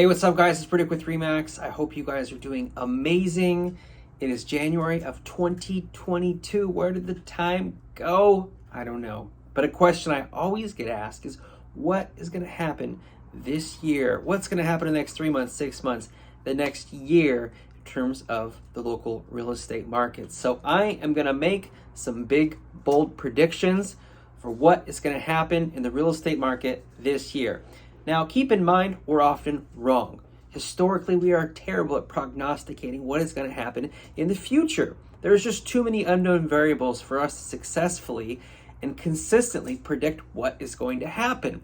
Hey, what's up, guys? It's Briddick with Remax. I hope you guys are doing amazing. It is January of 2022. Where did the time go? I don't know. But a question I always get asked is, what is going to happen this year? What's going to happen in the next 3 months, 6 months, the next year in terms of the local real estate market? So I am going to make some big, bold predictions for what is going to happen in the real estate market this year. Now, keep in mind, we're often wrong. Historically, we are terrible at prognosticating what is going to happen in the future. There's just too many unknown variables for us to successfully and consistently predict what is going to happen.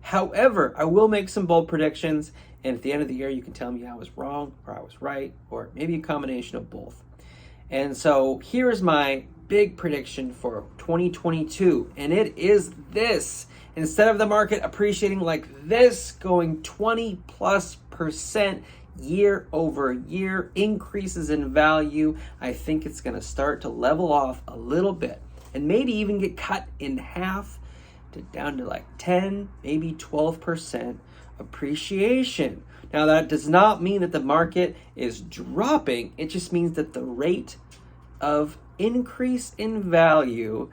However, I will make some bold predictions, and at the end of the year, you can tell me I was wrong or I was right, or maybe a combination of both. And so here is my big prediction for 2022, and it is this. Instead of the market appreciating like this, going 20+% year over year, increases in value, I think it's going to start to level off a little bit and maybe even get cut in half to down to like 10, maybe 12% appreciation. Now, that does not mean that the market is dropping. It just means that the rate of increase in value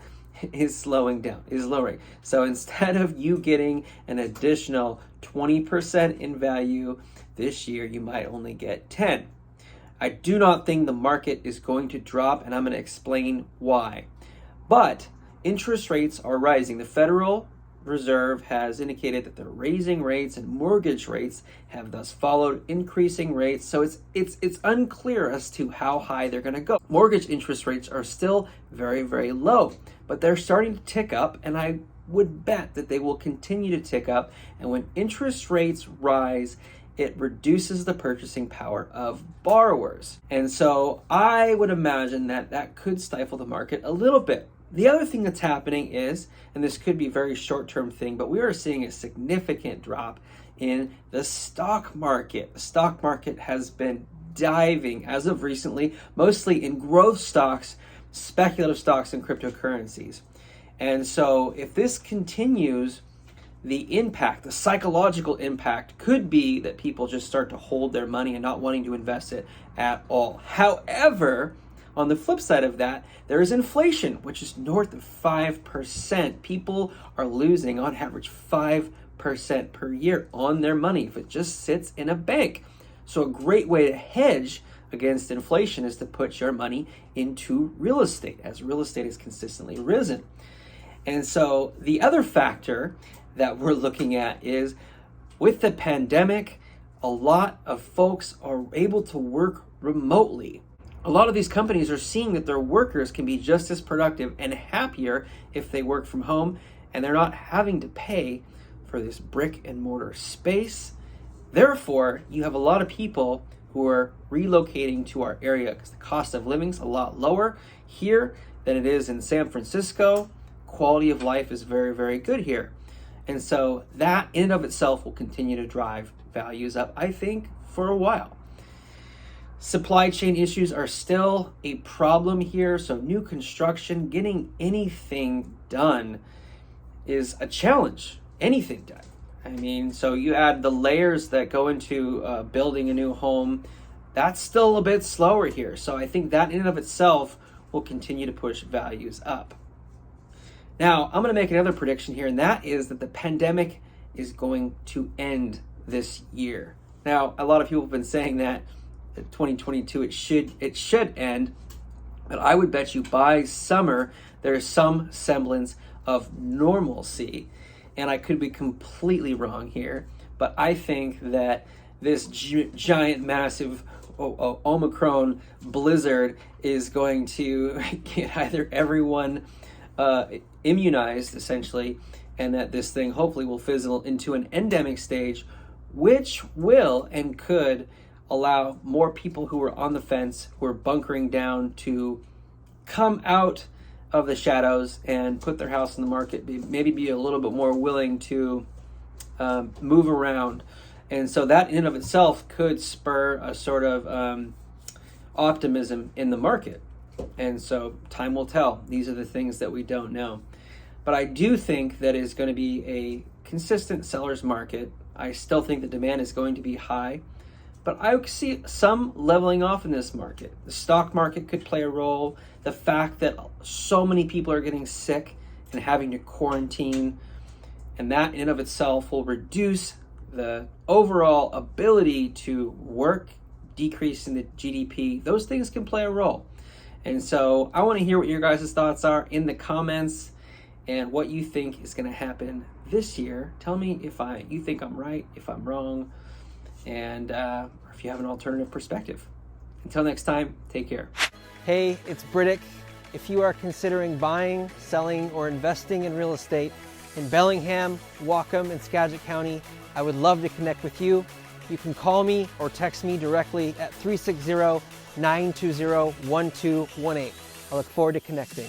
is slowing down, is lowering. So instead of you getting an additional 20% in value this year, you might only get 10. I do not think the market is going to drop, and I'm going to explain why. But interest rates are rising. The Federal Reserve has indicated that they're raising rates, and mortgage rates have thus followed increasing rates. So it's unclear as to how high they're going to go. Mortgage interest rates are still very, very low, but they're starting to tick up, and I would bet that they will continue to tick up. And when interest rates rise, it reduces the purchasing power of borrowers. And so I would imagine that that could stifle the market a little bit. The other thing that's happening is, and this could be a very short-term thing, but we are seeing a significant drop in the stock market. The stock market has been diving as of recently, mostly in growth stocks, speculative stocks, and cryptocurrencies. And so if this continues, the impact, the psychological impact could be that people just start to hold their money and not wanting to invest it at all. However, on the flip side of that, there is inflation, which is north of 5%. People are losing on average 5% per year on their money if it just sits in a bank. So a great way to hedge against inflation is to put your money into real estate, as real estate has consistently risen. And so the other factor that we're looking at is, with the pandemic, a lot of folks are able to work remotely. A lot of these companies are seeing that their workers can be just as productive and happier if they work from home, and they're not having to pay for this brick and mortar space. Therefore, you have a lot of people who are relocating to our area because the cost of living is a lot lower here than it is in San Francisco. Quality of life is very, very good here. And so that in and of itself will continue to drive values up, I think, for a while. Supply chain issues are still a problem here. So new construction, getting anything done is a challenge. Anything done. I mean, so you add the layers that go into building a new home, that's still a bit slower here. So I think that in and of itself will continue to push values up. Now, I'm going to make another prediction here, and that is that the pandemic is going to end this year. Now, a lot of people have been saying that 2022 it should end, but I would bet you by summer there's some semblance of normalcy. And I could be completely wrong here, but I think that this giant, massive Omicron blizzard is going to get either everyone immunized, essentially, and that this thing hopefully will fizzle into an endemic stage, which will and could allow more people who are on the fence, who are bunkering down, to come out of the shadows and put their house in the market, maybe be a little bit more willing to move around. And so that in and of itself could spur a sort of optimism in the market. And so time will tell. These are the things that we don't know. But I do think that is going to be a consistent seller's market. I still think the demand is going to be high, but I see some leveling off in this market. The stock market could play a role. The fact that so many people are getting sick and having to quarantine, and that in and of itself will reduce the overall ability to work, decreasing the GDP. Those things can play a role. And so I want to hear what your guys' thoughts are in the comments and what you think is going to happen this year. Tell me if you think I'm right, if I'm wrong, and if you have an alternative perspective. Until next time, take care. Hey, it's Briddick. If you are considering buying, selling, or investing in real estate in Bellingham, Whatcom, and Skagit County, I would love to connect with you. You can call me or text me directly at 360-920-1218. I look forward to connecting.